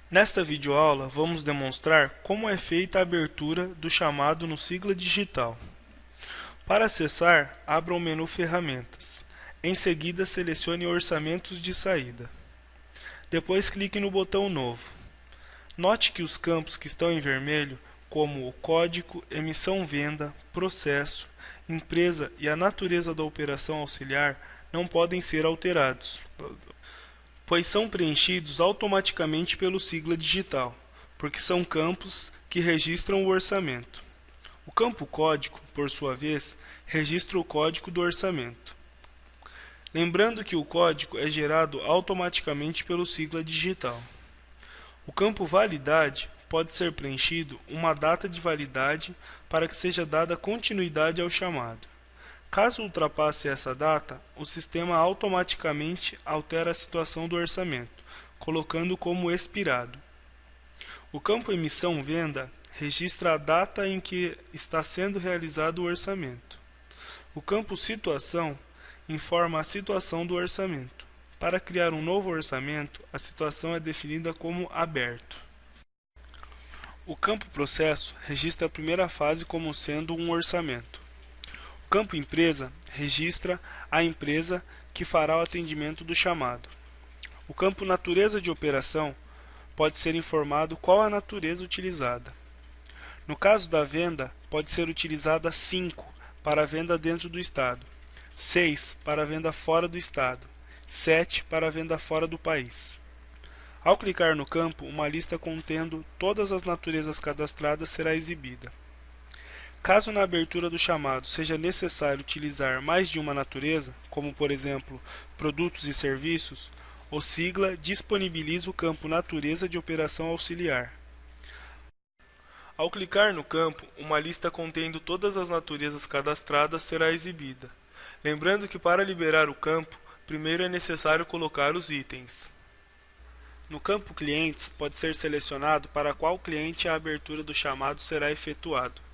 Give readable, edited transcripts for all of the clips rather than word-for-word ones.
Nesta videoaula, vamos demonstrar como é feita a abertura do chamado no sigla digital. Para acessar, abra o menu Ferramentas. Em seguida, selecione Orçamentos de saída. Depois, clique no botão Novo. Note que os campos que estão em vermelho, como o código, emissão-venda, processo, empresa e a natureza da operação auxiliar, não podem ser alterados, pois são preenchidos automaticamente pelo sigla digital, porque são campos que registram o orçamento. O campo código, por sua vez, registra o código do orçamento. Lembrando que o código é gerado automaticamente pelo sigla digital. O campo validade pode ser preenchido uma data de validade para que seja dada continuidade ao chamado. Caso ultrapasse essa data, o sistema automaticamente altera a situação do orçamento, colocando como expirado. O campo emissão-venda registra a data em que está sendo realizado o orçamento. O campo situação informa a situação do orçamento. Para criar um novo orçamento, a situação é definida como aberto. O campo processo registra a primeira fase como sendo um orçamento. O campo empresa registra a empresa que fará o atendimento do chamado. O campo natureza de operação pode ser informado qual a natureza utilizada. No caso da venda, pode ser utilizada 5 para a venda dentro do estado, 6 para a venda fora do estado, 7 para a venda fora do país. Ao clicar no campo, uma lista contendo todas as naturezas cadastradas será exibida. Caso na abertura do chamado seja necessário utilizar mais de uma natureza, como por exemplo, produtos e serviços, o sigla disponibiliza o campo natureza de operação auxiliar. Ao clicar no campo, uma lista contendo todas as naturezas cadastradas será exibida. Lembrando que para liberar o campo, primeiro é necessário colocar os itens. No campo clientes, pode ser selecionado para qual cliente a abertura do chamado será efetuado.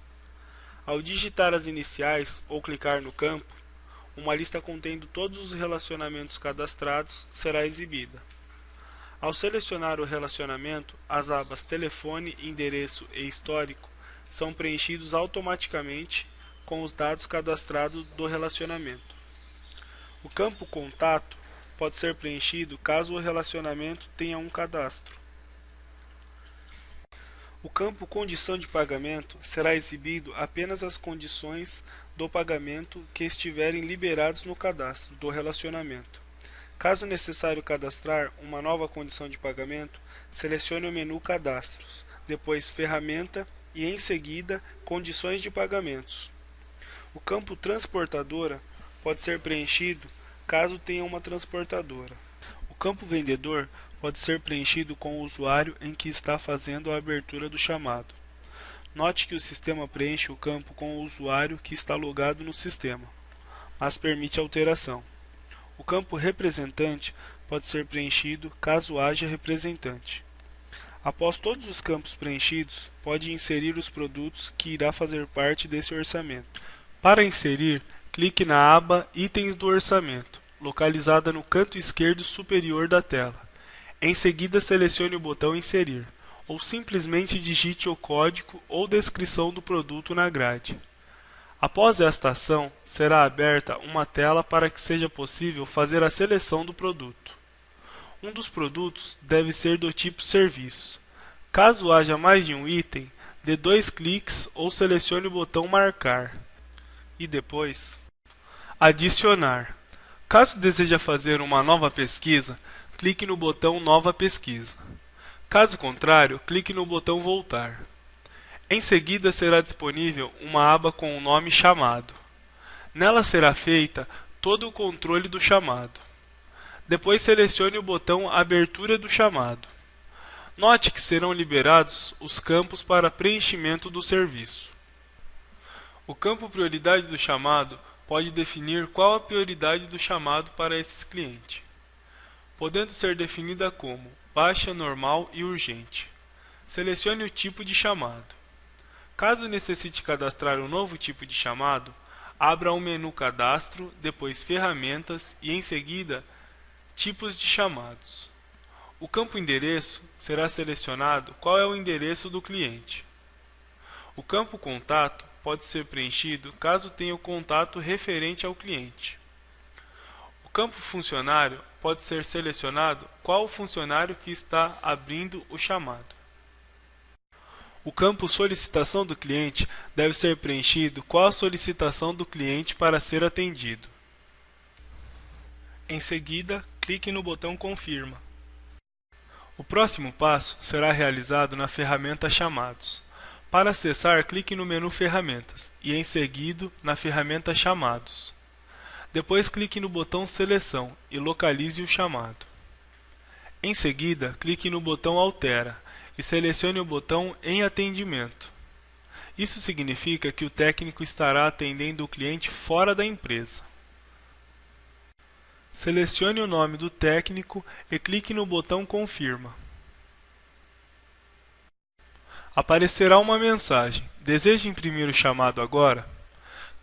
Ao digitar as iniciais ou clicar no campo, uma lista contendo todos os relacionamentos cadastrados será exibida. Ao selecionar o relacionamento, as abas Telefone, Endereço e Histórico são preenchidos automaticamente com os dados cadastrados do relacionamento. O campo Contato pode ser preenchido caso o relacionamento tenha um cadastro. O campo Condição de pagamento será exibido apenas as condições do pagamento que estiverem liberados no cadastro do relacionamento. Caso necessário cadastrar uma nova condição de pagamento, selecione o menu Cadastros, depois Ferramenta e em seguida Condições de pagamentos. O campo Transportadora pode ser preenchido caso tenha uma transportadora. O campo Vendedor pode ser preenchido com o usuário em que está fazendo a abertura do chamado. Note que o sistema preenche o campo com o usuário que está logado no sistema, mas permite alteração. O campo Representante pode ser preenchido caso haja representante. Após todos os campos preenchidos, pode inserir os produtos que irá fazer parte desse orçamento. Para inserir, clique na aba Itens do orçamento, localizada no canto esquerdo superior da tela. Em seguida, selecione o botão Inserir, ou simplesmente digite o código ou descrição do produto na grade. Após esta ação, será aberta uma tela para que seja possível fazer a seleção do produto. Um dos produtos deve ser do tipo Serviço. Caso haja mais de um item, dê 2 cliques ou selecione o botão Marcar. E depois, Adicionar. Caso deseja fazer uma nova pesquisa, clique no botão Nova pesquisa. Caso contrário, clique no botão Voltar. Em seguida, será disponível uma aba com o nome Chamado. Nela será feita todo o controle do chamado. Depois selecione o botão Abertura do chamado. Note que serão liberados os campos para preenchimento do serviço. O campo Prioridade do chamado pode definir qual a prioridade do chamado para esse cliente, podendo ser definida como baixa, normal e urgente. Selecione o tipo de chamado. Caso necessite cadastrar um novo tipo de chamado, abra o menu Cadastro, depois Ferramentas e em seguida Tipos de chamados. O campo endereço será selecionado qual é o endereço do cliente. O campo contato pode ser preenchido caso tenha o contato referente ao cliente. O campo funcionário pode ser selecionado qual o funcionário que está abrindo o chamado. O campo solicitação do cliente deve ser preenchido qual a solicitação do cliente para ser atendido. Em seguida, clique no botão Confirma. O próximo passo será realizado na ferramenta Chamados. Para acessar, clique no menu Ferramentas e, em seguida, na ferramenta Chamados. Depois, clique no botão Seleção e localize o chamado. Em seguida, clique no botão Altera e selecione o botão Em Atendimento. Isso significa que o técnico estará atendendo o cliente fora da empresa. Selecione o nome do técnico e clique no botão Confirma. Aparecerá uma mensagem: deseja imprimir o chamado agora?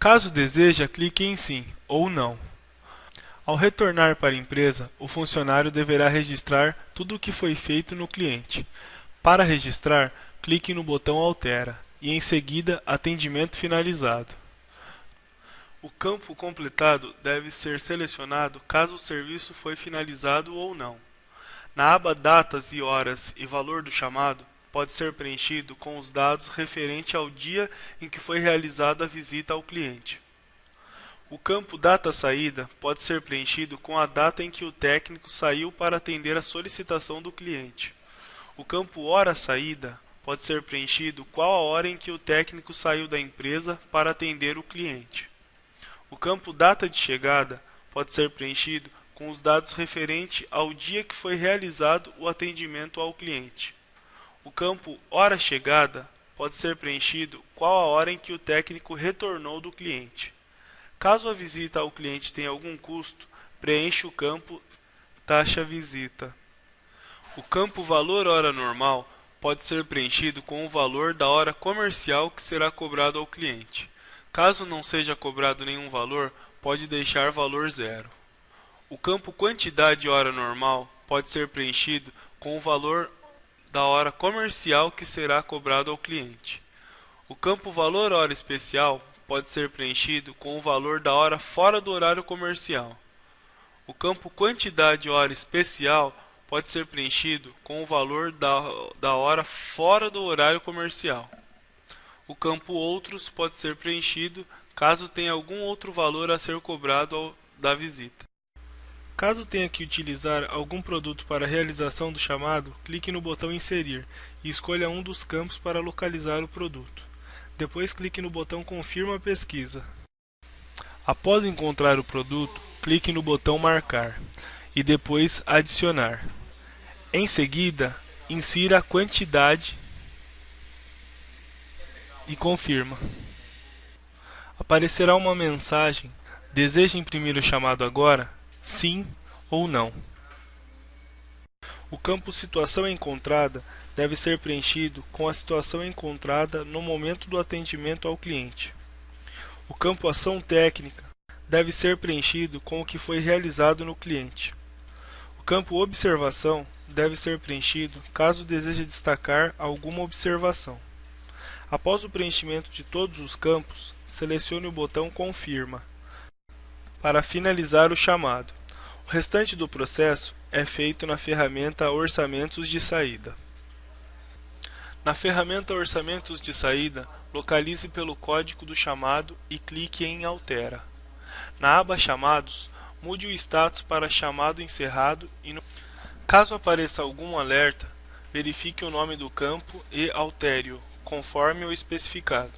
Caso deseja, clique em Sim ou Não. Ao retornar para a empresa, o funcionário deverá registrar tudo o que foi feito no cliente. Para registrar, clique no botão Altera e, em seguida, Atendimento finalizado. O campo completado deve ser selecionado caso o serviço foi finalizado ou não. Na aba Datas e Horas e Valor do chamado, pode ser preenchido com os dados referente ao dia em que foi realizada a visita ao cliente. O campo Data Saída pode ser preenchido com a data em que o técnico saiu para atender a solicitação do cliente. O campo Hora Saída pode ser preenchido qual a hora em que o técnico saiu da empresa para atender o cliente. O campo Data de Chegada pode ser preenchido com os dados referentes ao dia que foi realizado o atendimento ao cliente. O campo Hora Chegada pode ser preenchido qual a hora em que o técnico retornou do cliente. Caso a visita ao cliente tenha algum custo, preencha o campo Taxa Visita. O campo Valor Hora Normal pode ser preenchido com o valor da hora comercial que será cobrado ao cliente. Caso não seja cobrado nenhum valor, pode deixar valor zero. O campo Quantidade Hora Normal pode ser preenchido com o valor da hora comercial que será cobrado ao cliente. O campo Valor Hora Especial pode ser preenchido com o valor da hora fora do horário comercial. O campo Quantidade Hora Especial pode ser preenchido com o valor da hora fora do horário comercial. O campo Outros pode ser preenchido caso tenha algum outro valor a ser cobrado da visita. Caso tenha que utilizar algum produto para a realização do chamado, clique no botão Inserir e escolha um dos campos para localizar o produto. Depois clique no botão Confirma pesquisa. Após encontrar o produto, clique no botão Marcar e depois Adicionar. Em seguida, insira a quantidade e confirma. Aparecerá uma mensagem: deseja imprimir o chamado agora? Sim ou não. O campo Situação Encontrada deve ser preenchido com a situação encontrada no momento do atendimento ao cliente. O campo Ação Técnica deve ser preenchido com o que foi realizado no cliente. O campo Observação deve ser preenchido caso deseje destacar alguma observação. Após o preenchimento de todos os campos, selecione o botão Confirma para finalizar o chamado. O restante do processo é feito na ferramenta Orçamentos de Saída. Na ferramenta Orçamentos de Saída, localize pelo código do chamado e clique em Altera. Na aba Chamados, mude o status para Chamado Encerrado e, caso apareça algum alerta, verifique o nome do campo e altere-o, conforme o especificado.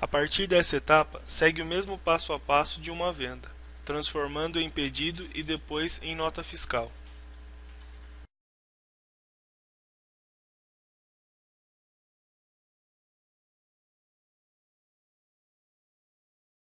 A partir dessa etapa, segue o mesmo passo a passo de uma venda, transformando em pedido e depois em nota fiscal.